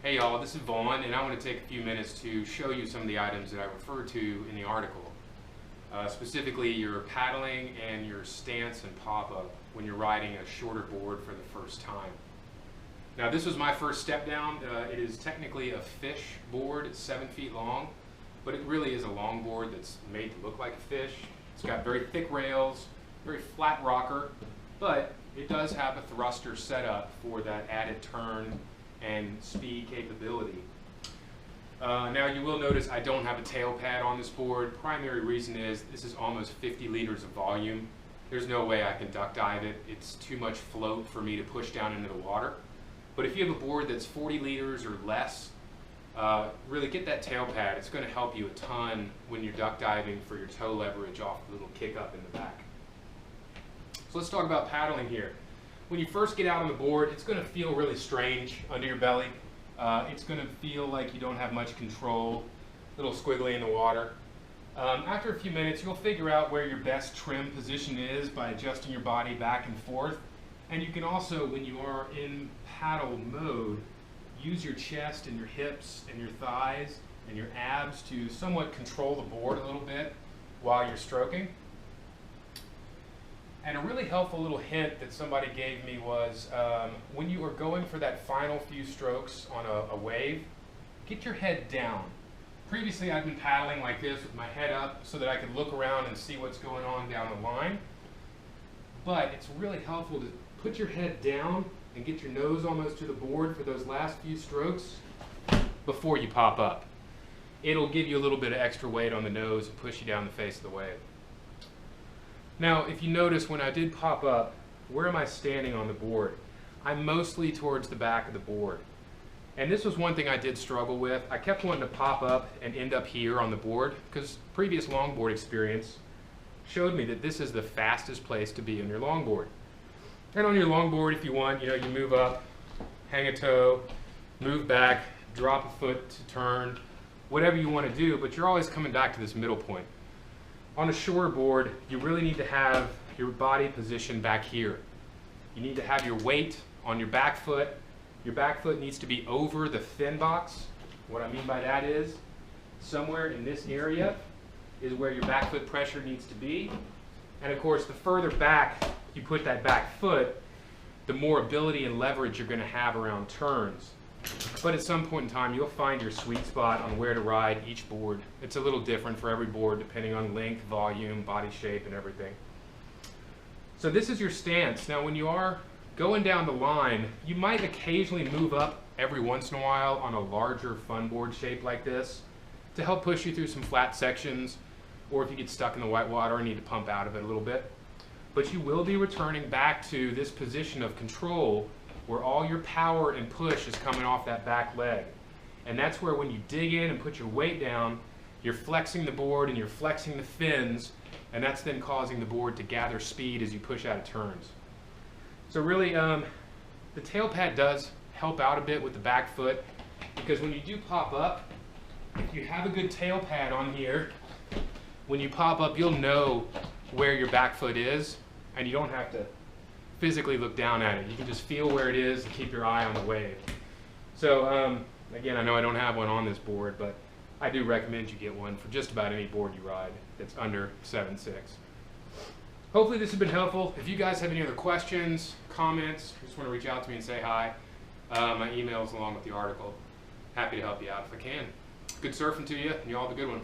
Hey y'all, this is Vaughn, and I want to take a few minutes to show you some of the items that I refer to in the article. Specifically your paddling and your stance and pop-up when you're riding a shorter board for the first time. Now this was my first step down. It is technically a fish board. It's 7 feet long, but it really is a long board that's made to look like a fish. It's got very thick rails, very flat rocker, but it does have a thruster set up for that added turn and speed capability. Now you will notice I don't have a tail pad on this board. Primary reason is this is almost 50 liters of volume. There's no way I can duck dive it. It's too much float for me to push down into the water. But if you have a board that's 40 liters or less, really get that tail pad. It's going to help you a ton when you're duck diving for your toe leverage off the little kick up in the back. So let's talk about paddling here. When you first get out on the board, it's going to feel really strange under your belly. It's going to feel like you don't have much control, a little squiggly in the water. After a few minutes, you'll figure out where your best trim position is by adjusting your body back and forth. And you can also, when you are in paddle mode, use your chest and your hips and your thighs and your abs to somewhat control the board a little bit while you're stroking. And a really helpful little hint that somebody gave me was when you are going for that final few strokes on a wave, get your head down. Previously I've been paddling like this with my head up so that I could look around and see what's going on down the line. But it's really helpful to put your head down and get your nose almost to the board for those last few strokes before you pop up. It'll give you a little bit of extra weight on the nose and push you down the face of the wave. Now, if you notice when I did pop up, where am I standing on the board? I'm mostly towards the back of the board. And this was one thing I did struggle with. I kept wanting to pop up and end up here on the board because previous longboard experience showed me that this is the fastest place to be on your longboard. And on your longboard, if you want, you move up, hang a toe, move back, drop a foot to turn, whatever you want to do, but you're always coming back to this middle point. On a shore board, you really need to have your body positioned back here. You need to have your weight on your back foot. Your back foot needs to be over the fin box. What I mean by that is, somewhere in this area is where your back foot pressure needs to be. And of course, the further back you put that back foot, the more ability and leverage you're going to have around turns. But at some point in time, you'll find your sweet spot on where to ride each board. It's a little different for every board depending on length, volume, body shape, and everything. So this is your stance. Now when you are going down the line, you might occasionally move up every once in a while on a larger fun board shape like this to help push you through some flat sections, or if you get stuck in the white water and need to pump out of it a little bit. But you will be returning back to this position of control where all your power and push is coming off that back leg. And that's where when you dig in and put your weight down, you're flexing the board and you're flexing the fins, and that's then causing the board to gather speed as you push out of turns. So really, the tail pad does help out a bit with the back foot, because when you do pop up, if you have a good tail pad on here, when you pop up, you'll know where your back foot is, and you don't have to physically look down at it. You can just feel where it is and keep your eye on the wave. So again, I know I don't have one on this board, but I do recommend you get one for just about any board you ride that's under 7.6. Hopefully this has been helpful. If you guys have any other questions, comments, just want to reach out to me and say hi, my email is along with the article. Happy to help you out if I can. Good surfing to you, and you all have a good one.